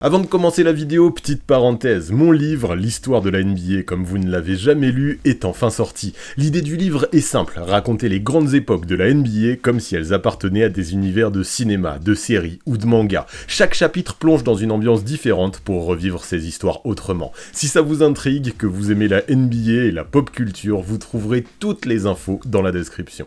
Avant de commencer la vidéo, petite parenthèse, mon livre, l'histoire de la NBA comme vous ne l'avez jamais lu, est enfin sorti. L'idée du livre est simple, raconter les grandes époques de la NBA comme si elles appartenaient à des univers de cinéma, de séries ou de manga. Chaque chapitre plonge dans une ambiance différente pour revivre ces histoires autrement. Si ça vous intrigue, que vous aimez la NBA et la pop culture, vous trouverez toutes les infos dans la description.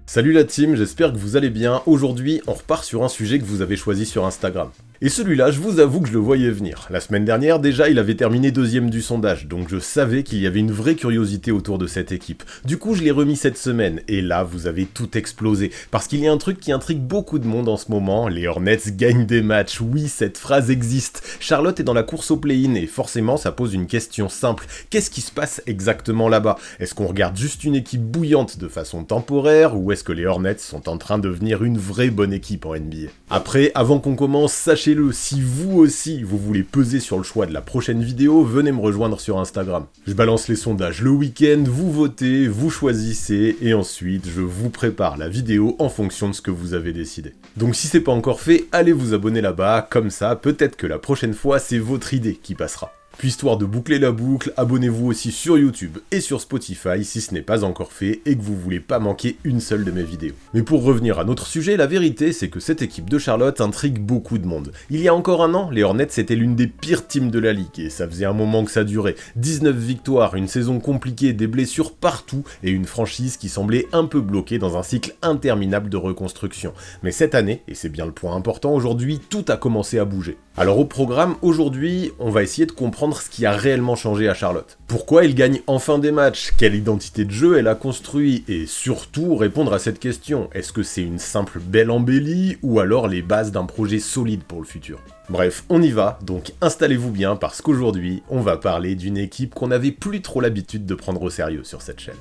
Salut la team, j'espère que vous allez bien. Aujourd'hui, on repart sur un sujet que vous avez choisi sur Instagram. Et celui-là, je vous avoue que je le voyais venir. La semaine dernière, déjà, il avait terminé 2e du sondage, donc je savais qu'il y avait une vraie curiosité autour de cette équipe. Du coup, je l'ai remis cette semaine, et là, vous avez tout explosé. Parce qu'il y a un truc qui intrigue beaucoup de monde en ce moment, les Hornets gagnent des matchs. Oui, cette phrase existe. Charlotte est dans la course au play-in, et forcément, ça pose une question simple. Qu'est-ce qui se passe exactement là-bas? Est-ce qu'on regarde juste une équipe bouillante de façon temporaire, ou est-ce que les Hornets sont en train de devenir une vraie bonne équipe en NBA? Après, avant qu'on commence, sachez si vous aussi vous voulez peser sur le choix de la prochaine vidéo, venez me rejoindre sur Instagram. Je balance les sondages le week-end, vous votez, vous choisissez, et ensuite je vous prépare la vidéo en fonction de ce que vous avez décidé. Donc si c'est pas encore fait, allez vous abonner là-bas, comme ça peut-être que la prochaine fois c'est votre idée qui passera. Puis histoire de boucler la boucle, abonnez-vous aussi sur YouTube et sur Spotify si ce n'est pas encore fait et que vous voulez pas manquer une seule de mes vidéos. Mais pour revenir à notre sujet, la vérité c'est que cette équipe de Charlotte intrigue beaucoup de monde. Il y a encore un an, les Hornets étaient l'une des pires teams de la ligue et ça faisait un moment que ça durait. 19 victoires, une saison compliquée, des blessures partout et une franchise qui semblait un peu bloquée dans un cycle interminable de reconstruction. Mais cette année, et c'est bien le point important aujourd'hui, tout a commencé à bouger. Alors au programme, aujourd'hui, on va essayer de comprendre ce qui a réellement changé à Charlotte. Pourquoi elle gagne enfin des matchs? Quelle identité de jeu elle a construit? Et surtout, répondre à cette question. Est-ce que c'est une simple belle embellie ou alors les bases d'un projet solide pour le futur? Bref, on y va, donc installez-vous bien parce qu'aujourd'hui, on va parler d'une équipe qu'on n'avait plus trop l'habitude de prendre au sérieux sur cette chaîne.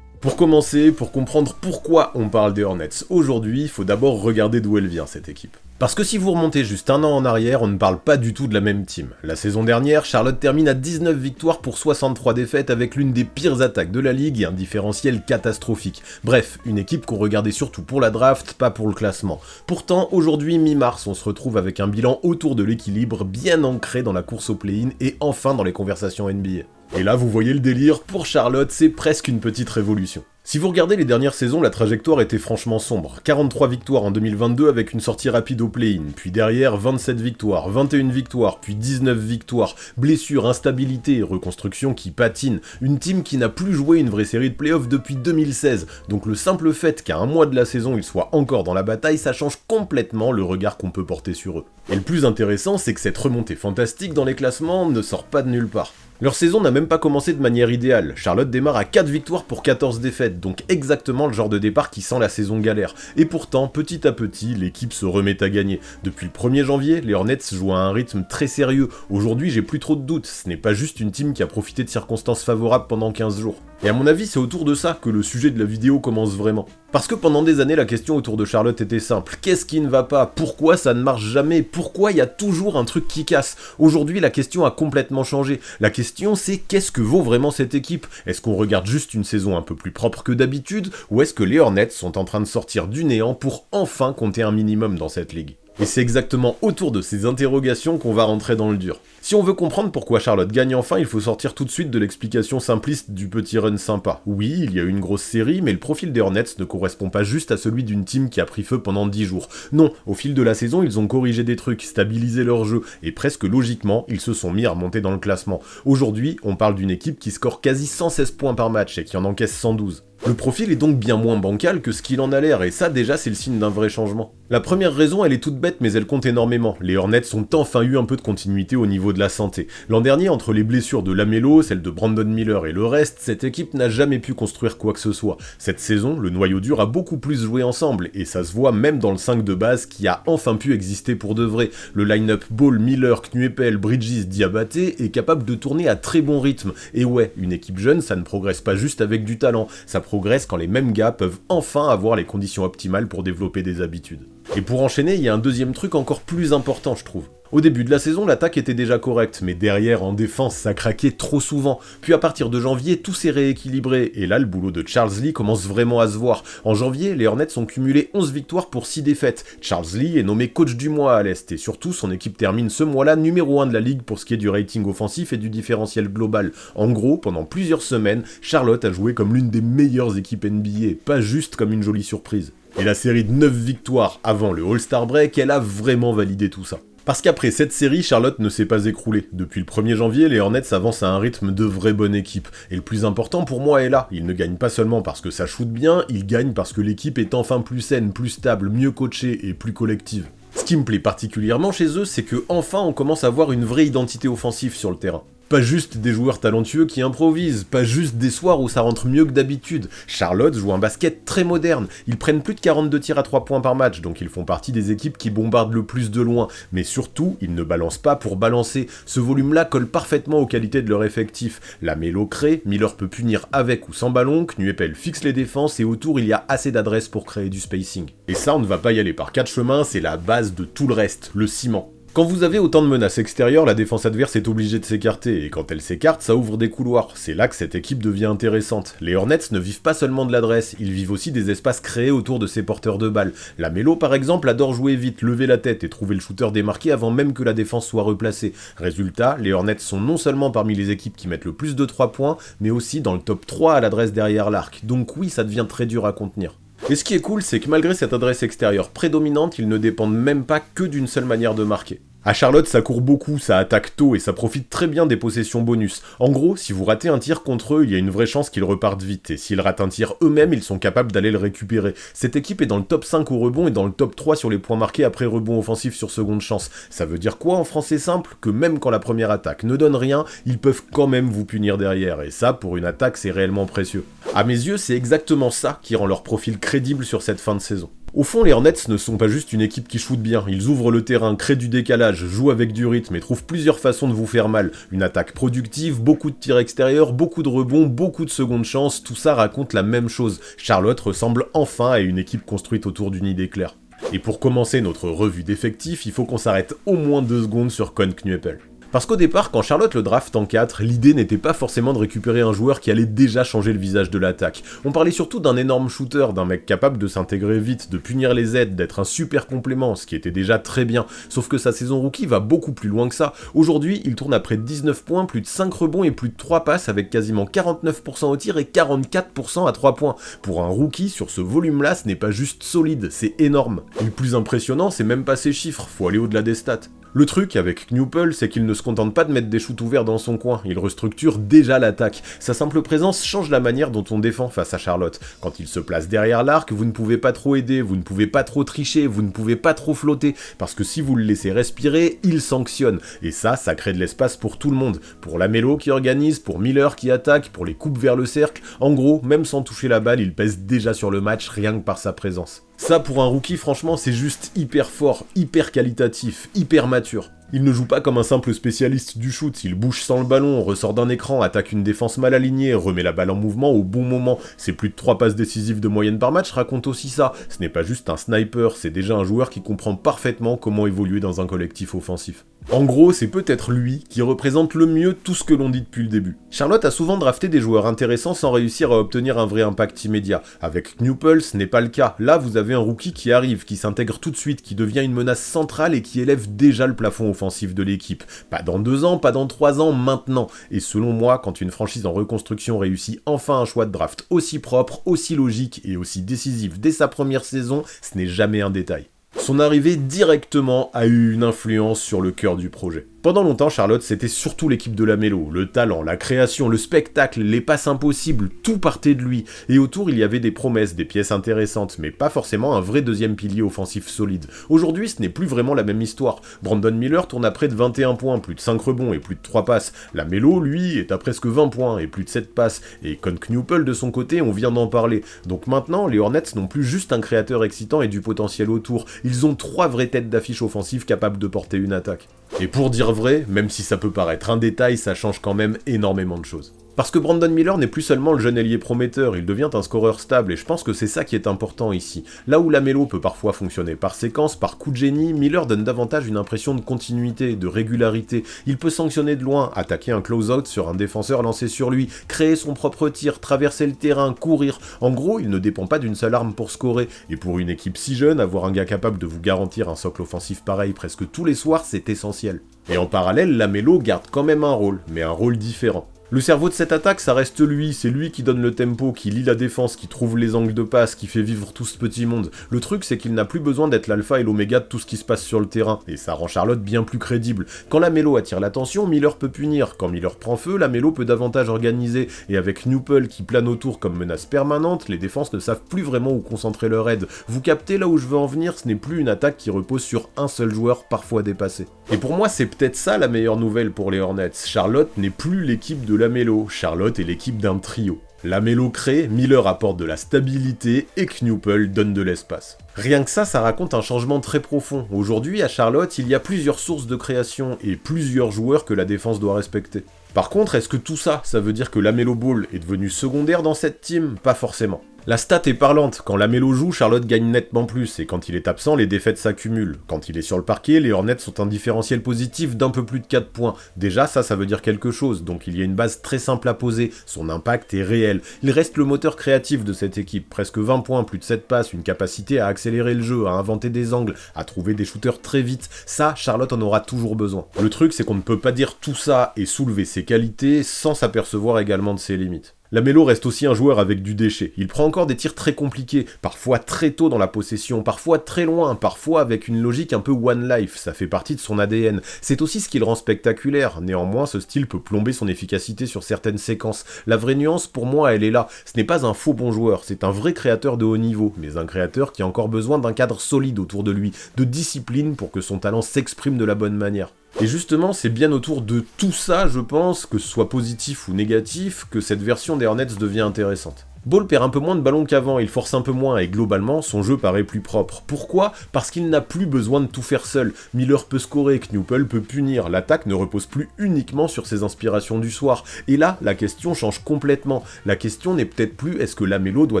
Pour commencer, pour comprendre pourquoi on parle des Hornets aujourd'hui, il faut d'abord regarder d'où elle vient cette équipe. Parce que si vous remontez juste un an en arrière, on ne parle pas du tout de la même team. La saison dernière, Charlotte termine à 19 victoires pour 63 défaites avec l'une des pires attaques de la ligue et un différentiel catastrophique. Bref, une équipe qu'on regardait surtout pour la draft, pas pour le classement. Pourtant, aujourd'hui, mi-mars, on se retrouve avec un bilan autour de l'équilibre, bien ancré dans la course au play-in et enfin dans les conversations NBA. Et là, vous voyez le délire, pour Charlotte, c'est presque une petite révolution. Si vous regardez les dernières saisons, la trajectoire était franchement sombre. 43 victoires en 2022 avec une sortie rapide au play-in, puis derrière 27 victoires, 21 victoires, puis 19 victoires, blessures, instabilité, reconstruction qui patine, une team qui n'a plus joué une vraie série de playoffs depuis 2016, donc le simple fait qu'à un mois de la saison ils soient encore dans la bataille, ça change complètement le regard qu'on peut porter sur eux. Et le plus intéressant, c'est que cette remontée fantastique dans les classements ne sort pas de nulle part. Leur saison n'a même pas commencé de manière idéale. Charlotte démarre à 4 victoires pour 14 défaites, donc exactement le genre de départ qui sent la saison galère. Et pourtant, petit à petit, l'équipe se remet à gagner. Depuis le 1er janvier, les Hornets jouent à un rythme très sérieux. Aujourd'hui, j'ai plus trop de doutes, ce n'est pas juste une team qui a profité de circonstances favorables pendant 15 jours. Et à mon avis, c'est autour de ça que le sujet de la vidéo commence vraiment. Parce que pendant des années, la question autour de Charlotte était simple. Qu'est-ce qui ne va pas? Pourquoi ça ne marche jamais? Pourquoi il y a toujours un truc qui casse? Aujourd'hui, la question a complètement changé. La question, c'est qu'est-ce que vaut vraiment cette équipe? Est-ce qu'on regarde juste une saison un peu plus propre que d'habitude? Ou est-ce que les Hornets sont en train de sortir du néant pour enfin compter un minimum dans cette ligue? Et c'est exactement autour de ces interrogations qu'on va rentrer dans le dur. Si on veut comprendre pourquoi Charlotte gagne enfin, il faut sortir tout de suite de l'explication simpliste du petit run sympa. Oui, il y a eu une grosse série, mais le profil des Hornets ne correspond pas juste à celui d'une team qui a pris feu pendant 10 jours. Non, au fil de la saison, ils ont corrigé des trucs, stabilisé leur jeu, et presque logiquement, ils se sont mis à remonter dans le classement. Aujourd'hui, on parle d'une équipe qui score quasi 116 points par match et qui en encaisse 112. Le profil est donc bien moins bancal que ce qu'il en a l'air, et ça déjà c'est le signe d'un vrai changement. La première raison, elle est toute bête mais elle compte énormément. Les Hornets ont enfin eu un peu de continuité au niveau de la santé. L'an dernier, entre les blessures de Lamelo, celles de Brandon Miller et le reste, cette équipe n'a jamais pu construire quoi que ce soit. Cette saison, le noyau dur a beaucoup plus joué ensemble, et ça se voit même dans le 5 de base qui a enfin pu exister pour de vrai. Le line-up Ball, Miller, Knuepel, Bridges, Diabaté est capable de tourner à très bon rythme. Et ouais, une équipe jeune, ça ne progresse pas juste avec du talent, ça progresse quand les mêmes gars peuvent enfin avoir les conditions optimales pour développer des habitudes. Et pour enchaîner, il y a un deuxième truc encore plus important je trouve. Au début de la saison, l'attaque était déjà correcte, mais derrière, en défense, ça craquait trop souvent. Puis à partir de janvier, tout s'est rééquilibré, et là, le boulot de Charles Lee commence vraiment à se voir. En janvier, les Hornets ont cumulé 11 victoires pour 6 défaites. Charles Lee est nommé coach du mois à l'Est, et surtout, son équipe termine ce mois-là numéro 1 de la ligue pour ce qui est du rating offensif et du différentiel global. En gros, pendant plusieurs semaines, Charlotte a joué comme l'une des meilleures équipes NBA, pas juste comme une jolie surprise. Et la série de 9 victoires avant le All-Star Break, elle a vraiment validé tout ça. Parce qu'après cette série, Charlotte ne s'est pas écroulée. Depuis le 1er janvier, les Hornets avancent à un rythme de vraie bonne équipe. Et le plus important pour moi est là. Ils ne gagnent pas seulement parce que ça shoot bien, ils gagnent parce que l'équipe est enfin plus saine, plus stable, mieux coachée et plus collective. Ce qui me plaît particulièrement chez eux, c'est que enfin on commence à voir une vraie identité offensive sur le terrain. Pas juste des joueurs talentueux qui improvisent, pas juste des soirs où ça rentre mieux que d'habitude. Charlotte joue un basket très moderne, ils prennent plus de 42 tirs à 3 points par match, donc ils font partie des équipes qui bombardent le plus de loin. Mais surtout, ils ne balancent pas pour balancer, ce volume-là colle parfaitement aux qualités de leur effectif. La mélo crée, Miller peut punir avec ou sans ballon, Knuepel fixe les défenses et autour il y a assez d'adresse pour créer du spacing. Et ça on ne va pas y aller par 4 chemins, c'est la base de tout le reste, le ciment. Quand vous avez autant de menaces extérieures, la défense adverse est obligée de s'écarter, et quand elle s'écarte, ça ouvre des couloirs. C'est là que cette équipe devient intéressante. Les Hornets ne vivent pas seulement de l'adresse, ils vivent aussi des espaces créés autour de ces porteurs de balles. La Melo, par exemple, adore jouer vite, lever la tête et trouver le shooter démarqué avant même que la défense soit replacée. Résultat, les Hornets sont non seulement parmi les équipes qui mettent le plus de 3 points, mais aussi dans le top 3 à l'adresse derrière l'arc. Donc oui, ça devient très dur à contenir. Et ce qui est cool, c'est que malgré cette adresse extérieure prédominante, ils ne dépendent même pas que d'une seule manière de marquer. À Charlotte, ça court beaucoup, ça attaque tôt et ça profite très bien des possessions bonus. En gros, si vous ratez un tir contre eux, il y a une vraie chance qu'ils repartent vite, et s'ils ratent un tir eux-mêmes, ils sont capables d'aller le récupérer. Cette équipe est dans le top 5 au rebond et dans le top 3 sur les points marqués après rebond offensif sur seconde chance. Ça veut dire quoi en français simple? Que même quand la première attaque ne donne rien, ils peuvent quand même vous punir derrière, et ça, pour une attaque, c'est réellement précieux. À mes yeux, c'est exactement ça qui rend leur profil crédible sur cette fin de saison. Au fond, les Hornets ne sont pas juste une équipe qui shoot bien, ils ouvrent le terrain, créent du décalage, jouent avec du rythme et trouvent plusieurs façons de vous faire mal. Une attaque productive, beaucoup de tirs extérieurs, beaucoup de rebonds, beaucoup de secondes chances, tout ça raconte la même chose. Charlotte ressemble enfin à une équipe construite autour d'une idée claire. Et pour commencer notre revue d'effectifs, il faut qu'on s'arrête au moins 2 secondes sur Con Knuepel. Parce qu'au départ, quand Charlotte le draft en 4, l'idée n'était pas forcément de récupérer un joueur qui allait déjà changer le visage de l'attaque. On parlait surtout d'un énorme shooter, d'un mec capable de s'intégrer vite, de punir les aides, d'être un super complément, ce qui était déjà très bien. Sauf que sa saison rookie va beaucoup plus loin que ça. Aujourd'hui, il tourne à près de 19 points, plus de 5 rebonds et plus de 3 passes avec quasiment 49% au tir et 44% à 3 points. Pour un rookie, sur ce volume-là, ce n'est pas juste solide, c'est énorme. Et le plus impressionnant, c'est même pas ses chiffres, faut aller au-delà des stats. Le truc avec Knuepel, c'est qu'il ne se contente pas de mettre des shoots ouverts dans son coin, il restructure déjà l'attaque. Sa simple présence change la manière dont on défend face à Charlotte. Quand il se place derrière l'arc, vous ne pouvez pas trop aider, vous ne pouvez pas trop tricher, vous ne pouvez pas trop flotter, parce que si vous le laissez respirer, il sanctionne. Et ça crée de l'espace pour tout le monde. Pour la Melo qui organise, pour Miller qui attaque, pour les coupes vers le cercle. En gros, même sans toucher la balle, il pèse déjà sur le match rien que par sa présence. Ça, pour un rookie, franchement, c'est juste hyper fort, hyper qualitatif, hyper mature. Il ne joue pas comme un simple spécialiste du shoot, il bouge sans le ballon, ressort d'un écran, attaque une défense mal alignée, remet la balle en mouvement au bon moment. Ses plus de 3 passes décisives de moyenne par match racontent aussi ça. Ce n'est pas juste un sniper, c'est déjà un joueur qui comprend parfaitement comment évoluer dans un collectif offensif. En gros, c'est peut-être lui qui représente le mieux tout ce que l'on dit depuis le début. Charlotte a souvent drafté des joueurs intéressants sans réussir à obtenir un vrai impact immédiat. Avec Knuepel, ce n'est pas le cas. Là, vous avez un rookie qui arrive, qui s'intègre tout de suite, qui devient une menace centrale et qui élève déjà le plafond offensif de l'équipe. Pas dans 2 ans, pas dans 3 ans, maintenant. Et selon moi, quand une franchise en reconstruction réussit enfin un choix de draft aussi propre, aussi logique et aussi décisif dès sa première saison, ce n'est jamais un détail. Son arrivée directement a eu une influence sur le cœur du projet. Pendant longtemps, Charlotte, c'était surtout l'équipe de la Melo. Le talent, la création, le spectacle, les passes impossibles, tout partait de lui. Et autour, il y avait des promesses, des pièces intéressantes, mais pas forcément un vrai deuxième pilier offensif solide. Aujourd'hui, ce n'est plus vraiment la même histoire. Brandon Miller tourne à près de 21 points, plus de 5 rebonds et plus de 3 passes. La Melo, lui, est à presque 20 points et plus de 7 passes. Et Con Knuepel, de son côté, on vient d'en parler. Donc maintenant, les Hornets n'ont plus juste un créateur excitant et du potentiel autour. Ils ont 3 vraies têtes d'affiche offensives capables de porter une attaque. Et pour dire vrai, même si ça peut paraître un détail, ça change quand même énormément de choses. Parce que Brandon Miller n'est plus seulement le jeune ailier prometteur, il devient un scoreur stable, et je pense que c'est ça qui est important ici. Là où Lamelo peut parfois fonctionner par séquence, par coup de génie, Miller donne davantage une impression de continuité, de régularité. Il peut sanctionner de loin, attaquer un close-out sur un défenseur lancé sur lui, créer son propre tir, traverser le terrain, courir. En gros, il ne dépend pas d'une seule arme pour scorer, et pour une équipe si jeune, avoir un gars capable de vous garantir un socle offensif pareil presque tous les soirs, c'est essentiel. Et en parallèle, Lamelo garde quand même un rôle, mais un rôle différent. Le cerveau de cette attaque, ça reste lui, c'est lui qui donne le tempo, qui lit la défense, qui trouve les angles de passe, qui fait vivre tout ce petit monde. Le truc, c'est qu'il n'a plus besoin d'être l'alpha et l'oméga de tout ce qui se passe sur le terrain, et ça rend Charlotte bien plus crédible. Quand Lamelo attire l'attention, Miller peut punir. Quand Miller prend feu, Lamelo peut davantage organiser, et avec Newpel qui plane autour comme menace permanente, les défenses ne savent plus vraiment où concentrer leur aide. Vous captez là où je veux en venir, ce n'est plus une attaque qui repose sur un seul joueur, parfois dépassé. Et pour moi, c'est peut-être ça la meilleure nouvelle pour les Hornets. Charlotte n'est plus l'équipe de Lamelo, Charlotte est l'équipe d'un trio. Lamelo crée, Miller apporte de la stabilité et Newpel donne de l'espace. Rien que ça raconte un changement très profond. Aujourd'hui, à Charlotte, il y a plusieurs sources de création et plusieurs joueurs que la défense doit respecter. Par contre, est-ce que tout ça, ça veut dire que Lamelo Ball est devenu secondaire dans cette team? Pas forcément. La stat est parlante, quand Lamelo joue, Charlotte gagne nettement plus, et quand il est absent, les défaites s'accumulent. Quand il est sur le parquet, les Hornets sont un différentiel positif d'un peu plus de 4 points. Déjà, ça veut dire quelque chose, donc il y a une base très simple à poser, son impact est réel. Il reste le moteur créatif de cette équipe, presque 20 points, plus de 7 passes, une capacité à accélérer le jeu, à inventer des angles, à trouver des shooters très vite. Ça, Charlotte en aura toujours besoin. Le truc, c'est qu'on ne peut pas dire tout ça et soulever ses qualités sans s'apercevoir également de ses limites. Lamelo reste aussi un joueur avec du déchet. Il prend encore des tirs très compliqués, parfois très tôt dans la possession, parfois très loin, parfois avec une logique un peu one life, ça fait partie de son ADN. C'est aussi ce qui le rend spectaculaire, néanmoins ce style peut plomber son efficacité sur certaines séquences. La vraie nuance pour moi elle est là, ce n'est pas un faux bon joueur, c'est un vrai créateur de haut niveau, mais un créateur qui a encore besoin d'un cadre solide autour de lui, de discipline pour que son talent s'exprime de la bonne manière. Et justement, c'est bien autour de tout ça, je pense, que ce soit positif ou négatif, que cette version des Hornets devient intéressante. Ball perd un peu moins de ballons qu'avant, il force un peu moins et globalement, son jeu paraît plus propre. Pourquoi? Parce qu'il n'a plus besoin de tout faire seul. Miller peut scorer, Newpel peut punir, l'attaque ne repose plus uniquement sur ses inspirations du soir. Et là, la question change complètement. La question n'est peut-être plus est-ce que Lamelo doit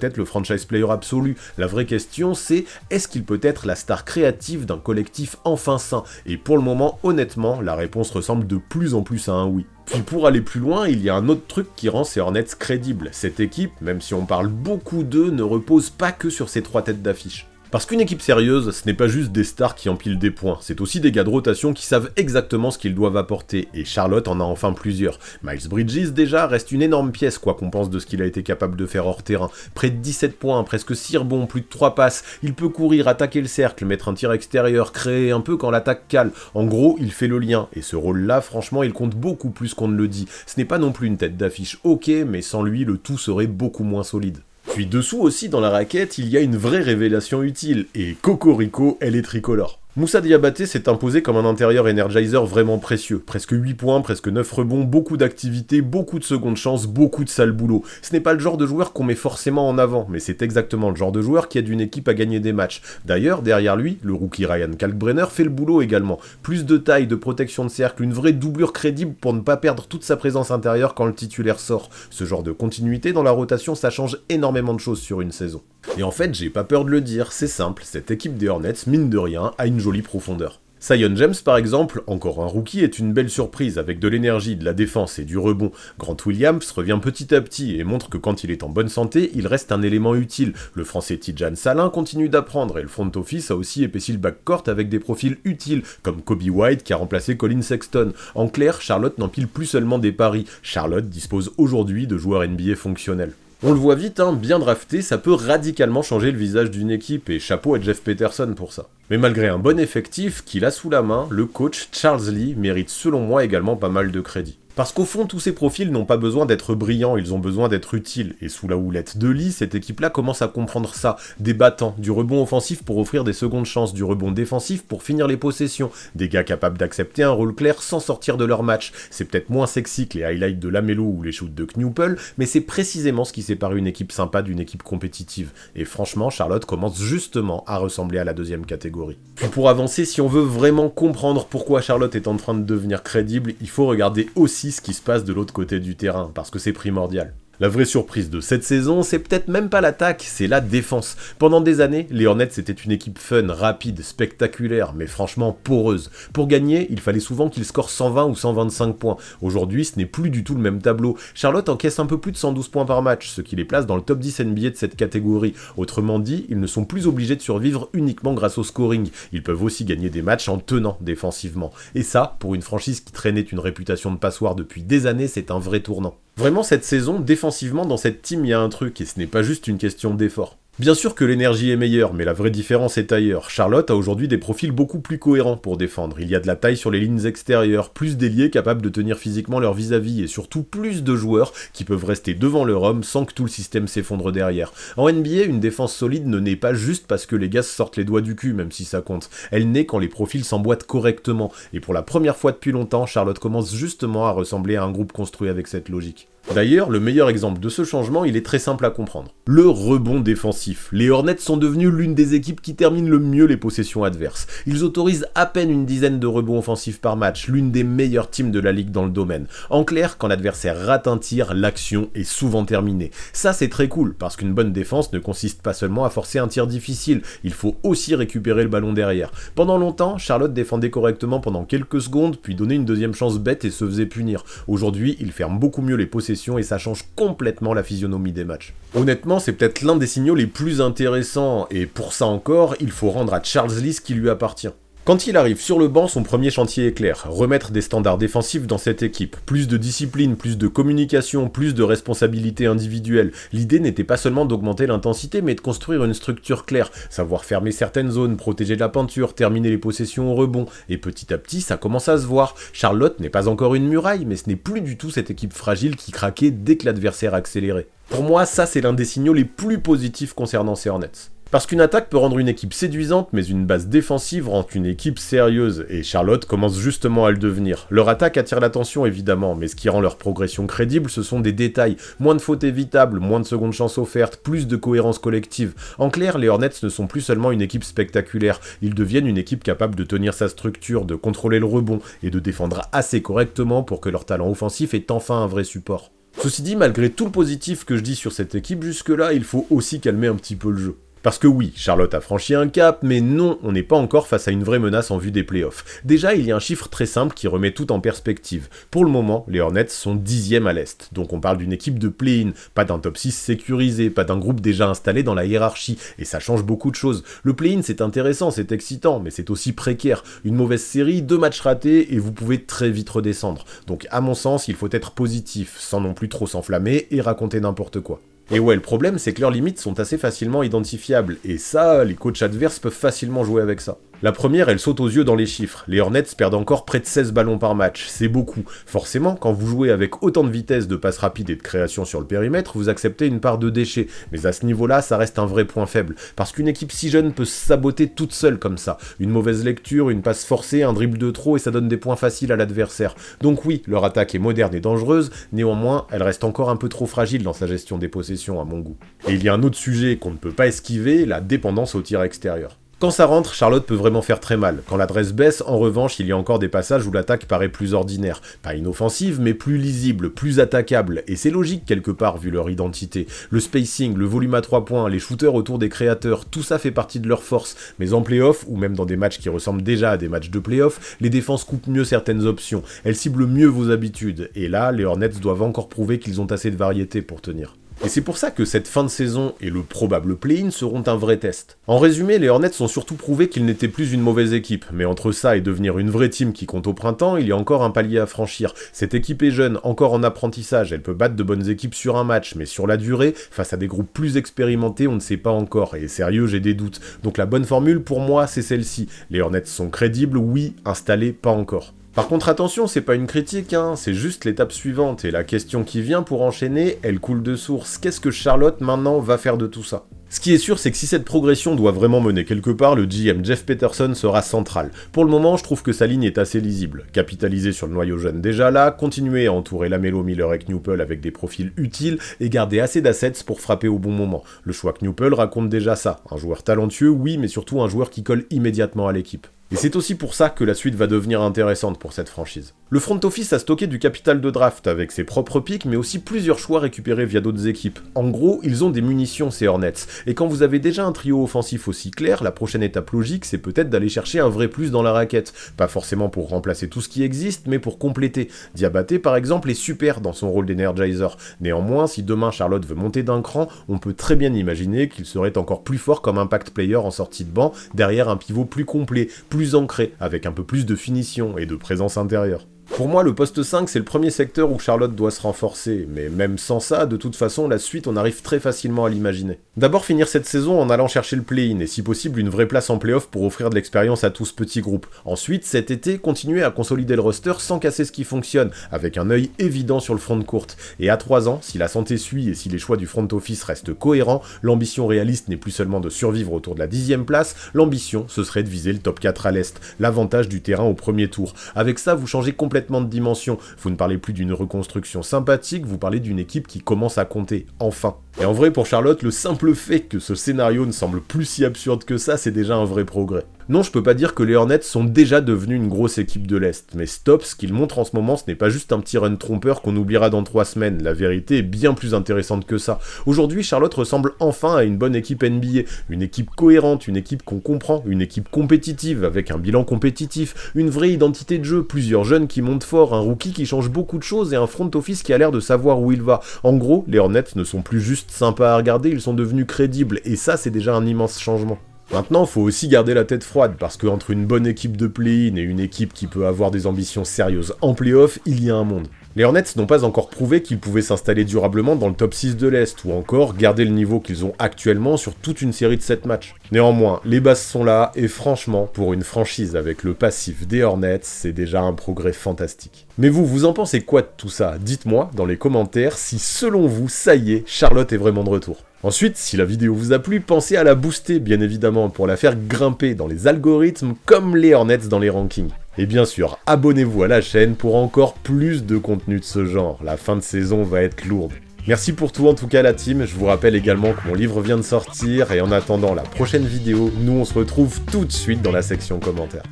être le franchise player absolu? La vraie question c'est est-ce qu'il peut être la star créative d'un collectif enfin sain? Et pour le moment, honnêtement, la réponse ressemble de plus en plus à un oui. Puis pour aller plus loin, il y a un autre truc qui rend ces Hornets crédibles. Cette équipe, même si on parle beaucoup d'eux, ne repose pas que sur ces 3 têtes d'affiche. Parce qu'une équipe sérieuse, ce n'est pas juste des stars qui empilent des points, c'est aussi des gars de rotation qui savent exactement ce qu'ils doivent apporter, et Charlotte en a enfin plusieurs. Miles Bridges déjà reste une énorme pièce quoi qu'on pense de ce qu'il a été capable de faire hors terrain. Près de 17 points, presque 6 rebonds, plus de 3 passes, il peut courir, attaquer le cercle, mettre un tir extérieur, créer un peu quand l'attaque cale. En gros, il fait le lien, et ce rôle-là, franchement, il compte beaucoup plus qu'on ne le dit. Ce n'est pas non plus une tête d'affiche, ok, mais sans lui, le tout serait beaucoup moins solide. Puis dessous aussi, dans la raquette, il y a une vraie révélation utile, et Cocorico, elle est tricolore. Moussa Diabaté s'est imposé comme un intérieur energizer vraiment précieux. Presque 8 points, presque 9 rebonds, beaucoup d'activité, beaucoup de secondes chances, beaucoup de sale boulot. Ce n'est pas le genre de joueur qu'on met forcément en avant, mais c'est exactement le genre de joueur qui aide une équipe à gagner des matchs. D'ailleurs, derrière lui, le rookie Ryan Kalkbrenner fait le boulot également. Plus de taille, de protection de cercle, une vraie doublure crédible pour ne pas perdre toute sa présence intérieure quand le titulaire sort. Ce genre de continuité dans la rotation, ça change énormément de choses sur une saison. Et en fait, j'ai pas peur de le dire, c'est simple, cette équipe des Hornets, mine de rien, a une jolie profondeur. Zion James par exemple, encore un rookie, est une belle surprise avec de l'énergie, de la défense et du rebond. Grant Williams revient petit à petit et montre que quand il est en bonne santé, il reste un élément utile. Le français Tidjane Salin continue d'apprendre et le front office a aussi épaissi le backcourt avec des profils utiles, comme Kobe White qui a remplacé Colin Sexton. En clair, Charlotte n'empile plus seulement des paris, Charlotte dispose aujourd'hui de joueurs NBA fonctionnels. On le voit vite, bien drafté, ça peut radicalement changer le visage d'une équipe, et chapeau à Jeff Peterson pour ça. Mais malgré un bon effectif qu'il a sous la main, le coach Charles Lee mérite selon moi également pas mal de crédit. Parce qu'au fond, tous ces profils n'ont pas besoin d'être brillants, ils ont besoin d'être utiles. Et sous la houlette de Lee, cette équipe-là commence à comprendre ça. Des battants, du rebond offensif pour offrir des secondes chances, du rebond défensif pour finir les possessions. Des gars capables d'accepter un rôle clair sans sortir de leur match. C'est peut-être moins sexy que les highlights de Lamelo ou les shoots de Newpel, mais c'est précisément ce qui sépare une équipe sympa d'une équipe compétitive. Et franchement, Charlotte commence justement à ressembler à la deuxième catégorie. Puis pour avancer, si on veut vraiment comprendre pourquoi Charlotte est en train de devenir crédible, il faut regarder aussi aussi ce qui se passe de l'autre côté du terrain, parce que c'est primordial. La vraie surprise de cette saison, c'est peut-être même pas l'attaque, c'est la défense. Pendant des années, les Hornets étaient une équipe fun, rapide, spectaculaire, mais franchement poreuse. Pour gagner, il fallait souvent qu'ils scorent 120 ou 125 points. Aujourd'hui, ce n'est plus du tout le même tableau. Charlotte encaisse un peu plus de 112 points par match, ce qui les place dans le top 10 NBA de cette catégorie. Autrement dit, ils ne sont plus obligés de survivre uniquement grâce au scoring. Ils peuvent aussi gagner des matchs en tenant défensivement. Et ça, pour une franchise qui traînait une réputation de passoire depuis des années, c'est un vrai tournant. Vraiment, cette saison, défensivement, dans cette team, il y a un truc, et ce n'est pas juste une question d'effort. Bien sûr que l'énergie est meilleure, mais la vraie différence est ailleurs. Charlotte a aujourd'hui des profils beaucoup plus cohérents pour défendre. Il y a de la taille sur les lignes extérieures, plus d'ailiers capables de tenir physiquement leur vis-à-vis, et surtout plus de joueurs qui peuvent rester devant leur homme sans que tout le système s'effondre derrière. En NBA, une défense solide ne naît pas juste parce que les gars se sortent les doigts du cul, même si ça compte. Elle naît quand les profils s'emboîtent correctement, et pour la première fois depuis longtemps, Charlotte commence justement à ressembler à un groupe construit avec cette logique. D'ailleurs, le meilleur exemple de ce changement, il est très simple à comprendre. Le rebond défensif. Les Hornets sont devenus l'une des équipes qui terminent le mieux les possessions adverses. Ils autorisent à peine une dizaine de rebonds offensifs par match, l'une des meilleures teams de la ligue dans le domaine. En clair, quand l'adversaire rate un tir, l'action est souvent terminée. Ça, c'est très cool, parce qu'une bonne défense ne consiste pas seulement à forcer un tir difficile, il faut aussi récupérer le ballon derrière. Pendant longtemps, Charlotte défendait correctement pendant quelques secondes, puis donnait une deuxième chance bête et se faisait punir. Aujourd'hui, ils ferment beaucoup mieux les possessions et ça change complètement la physionomie des matchs. Honnêtement, c'est peut-être l'un des signaux les plus intéressants, et pour ça encore, il faut rendre à Charles Lee ce qui lui appartient. Quand il arrive sur le banc, son premier chantier est clair, remettre des standards défensifs dans cette équipe. Plus de discipline, plus de communication, plus de responsabilité individuelle. L'idée n'était pas seulement d'augmenter l'intensité, mais de construire une structure claire, savoir fermer certaines zones, protéger de la peinture, terminer les possessions au rebond, et petit à petit, ça commence à se voir. Charlotte n'est pas encore une muraille, mais ce n'est plus du tout cette équipe fragile qui craquait dès que l'adversaire accélérait. Pour moi, ça c'est l'un des signaux les plus positifs concernant ces Hornets. Parce qu'une attaque peut rendre une équipe séduisante, mais une base défensive rend une équipe sérieuse, et Charlotte commence justement à le devenir. Leur attaque attire l'attention évidemment, mais ce qui rend leur progression crédible, ce sont des détails. Moins de fautes évitables, moins de secondes chances offertes, plus de cohérence collective. En clair, les Hornets ne sont plus seulement une équipe spectaculaire, ils deviennent une équipe capable de tenir sa structure, de contrôler le rebond, et de défendre assez correctement pour que leur talent offensif ait enfin un vrai support. Ceci dit, malgré tout le positif que je dis sur cette équipe jusque-là, il faut aussi calmer un petit peu le jeu. Parce que oui, Charlotte a franchi un cap, mais non, on n'est pas encore face à une vraie menace en vue des playoffs. Déjà, il y a un chiffre très simple qui remet tout en perspective. Pour le moment, les Hornets sont 10e à l'Est, donc on parle d'une équipe de play-in, pas d'un top 6 sécurisé, pas d'un groupe déjà installé dans la hiérarchie, et ça change beaucoup de choses. Le play-in c'est intéressant, c'est excitant, mais c'est aussi précaire. Une mauvaise série, 2 matchs ratés, et vous pouvez très vite redescendre. Donc à mon sens, il faut être positif, sans non plus trop s'enflammer et raconter n'importe quoi. Et ouais, le problème, c'est que leurs limites sont assez facilement identifiables, et ça, les coachs adverses peuvent facilement jouer avec ça. La première, elle saute aux yeux dans les chiffres. Les Hornets perdent encore près de 16 ballons par match, c'est beaucoup. Forcément, quand vous jouez avec autant de vitesse, de passes rapides et de création sur le périmètre, vous acceptez une part de déchets. Mais à ce niveau-là, ça reste un vrai point faible. Parce qu'une équipe si jeune peut se saboter toute seule comme ça. Une mauvaise lecture, une passe forcée, un dribble de trop et ça donne des points faciles à l'adversaire. Donc oui, leur attaque est moderne et dangereuse, néanmoins, elle reste encore un peu trop fragile dans sa gestion des possessions à mon goût. Et il y a un autre sujet qu'on ne peut pas esquiver, la dépendance au tir extérieur. Quand ça rentre, Charlotte peut vraiment faire très mal. Quand l'adresse baisse, en revanche, il y a encore des passages où l'attaque paraît plus ordinaire. Pas inoffensive, mais plus lisible, plus attaquable. Et c'est logique quelque part, vu leur identité. Le spacing, le volume à 3 points, les shooters autour des créateurs, tout ça fait partie de leur force. Mais en play-off, ou même dans des matchs qui ressemblent déjà à des matchs de play-off, les défenses coupent mieux certaines options. Elles ciblent mieux vos habitudes. Et là, les Hornets doivent encore prouver qu'ils ont assez de variété pour tenir. Et c'est pour ça que cette fin de saison et le probable play-in seront un vrai test. En résumé, les Hornets ont surtout prouvé qu'ils n'étaient plus une mauvaise équipe, mais entre ça et devenir une vraie team qui compte au printemps, il y a encore un palier à franchir. Cette équipe est jeune, encore en apprentissage, elle peut battre de bonnes équipes sur un match, mais sur la durée, face à des groupes plus expérimentés, on ne sait pas encore, et sérieux, j'ai des doutes. Donc la bonne formule pour moi, c'est celle-ci. Les Hornets sont crédibles, oui, installés, pas encore. Par contre attention, c'est pas une critique, c'est juste l'étape suivante, et la question qui vient pour enchaîner, elle coule de source. Qu'est-ce que Charlotte maintenant va faire de tout ça ? Ce qui est sûr, c'est que si cette progression doit vraiment mener quelque part, le GM Jeff Peterson sera central. Pour le moment, je trouve que sa ligne est assez lisible. Capitaliser sur le noyau jeune déjà là, continuer à entourer Lamelo, Miller et Knuppel avec des profils utiles, et garder assez d'assets pour frapper au bon moment. Le choix Knuppel raconte déjà ça. Un joueur talentueux, oui, mais surtout un joueur qui colle immédiatement à l'équipe. Et c'est aussi pour ça que la suite va devenir intéressante pour cette franchise. Le front office a stocké du capital de draft avec ses propres picks, mais aussi plusieurs choix récupérés via d'autres équipes. En gros, ils ont des munitions ces Hornets, et quand vous avez déjà un trio offensif aussi clair, la prochaine étape logique, c'est peut-être d'aller chercher un vrai plus dans la raquette. Pas forcément pour remplacer tout ce qui existe, mais pour compléter. Diabaté, par exemple, est super dans son rôle d'energizer. Néanmoins, si demain Charlotte veut monter d'un cran, on peut très bien imaginer qu'il serait encore plus fort comme impact player en sortie de banc, derrière un pivot plus complet, plus ancré, avec un peu plus de finition et de présence intérieure. Pour moi, le poste 5, c'est le premier secteur où Charlotte doit se renforcer, mais même sans ça, de toute façon, la suite, on arrive très facilement à l'imaginer. D'abord finir cette saison en allant chercher le play-in, et si possible une vraie place en play-off pour offrir de l'expérience à tout ce petit groupe. Ensuite, cet été, continuer à consolider le roster sans casser ce qui fonctionne, avec un œil évident sur le front de courte. Et à 3 ans, si la santé suit et si les choix du front office restent cohérents, l'ambition réaliste n'est plus seulement de survivre autour de la 10e place, l'ambition, ce serait de viser le top 4 à l'Est, l'avantage du terrain au premier tour. Avec ça, vous changez complètement de dimension. Vous ne parlez plus d'une reconstruction sympathique, vous parlez d'une équipe qui commence à compter, enfin. Et en vrai, pour Charlotte, le simple fait que ce scénario ne semble plus si absurde que ça, c'est déjà un vrai progrès. Non, je peux pas dire que les Hornets sont déjà devenus une grosse équipe de l'Est, mais stop, ce qu'ils montrent en ce moment, ce n'est pas juste un petit run trompeur qu'on oubliera dans 3 semaines, la vérité est bien plus intéressante que ça. Aujourd'hui, Charlotte ressemble enfin à une bonne équipe NBA, une équipe cohérente, une équipe qu'on comprend, une équipe compétitive, avec un bilan compétitif, une vraie identité de jeu, plusieurs jeunes qui montent fort, un rookie qui change beaucoup de choses et un front office qui a l'air de savoir où il va. En gros, les Hornets ne sont plus juste sympas à regarder, ils sont devenus crédibles, et ça c'est déjà un immense changement. Maintenant, faut aussi garder la tête froide, parce qu'entre une bonne équipe de play-in et une équipe qui peut avoir des ambitions sérieuses en play-off, il y a un monde. Les Hornets n'ont pas encore prouvé qu'ils pouvaient s'installer durablement dans le top 6 de l'Est, ou encore garder le niveau qu'ils ont actuellement sur toute une série de 7 matchs. Néanmoins, les bases sont là, et franchement, pour une franchise avec le passif des Hornets, c'est déjà un progrès fantastique. Mais vous en pensez quoi de tout ça? Dites-moi dans les commentaires si selon vous, ça y est, Charlotte est vraiment de retour. Ensuite, si la vidéo vous a plu, pensez à la booster bien évidemment pour la faire grimper dans les algorithmes comme les Hornets dans les rankings. Et bien sûr, abonnez-vous à la chaîne pour encore plus de contenu de ce genre, la fin de saison va être lourde. Merci pour tout en tout cas la team, je vous rappelle également que mon livre vient de sortir et en attendant la prochaine vidéo, nous on se retrouve tout de suite dans la section commentaires.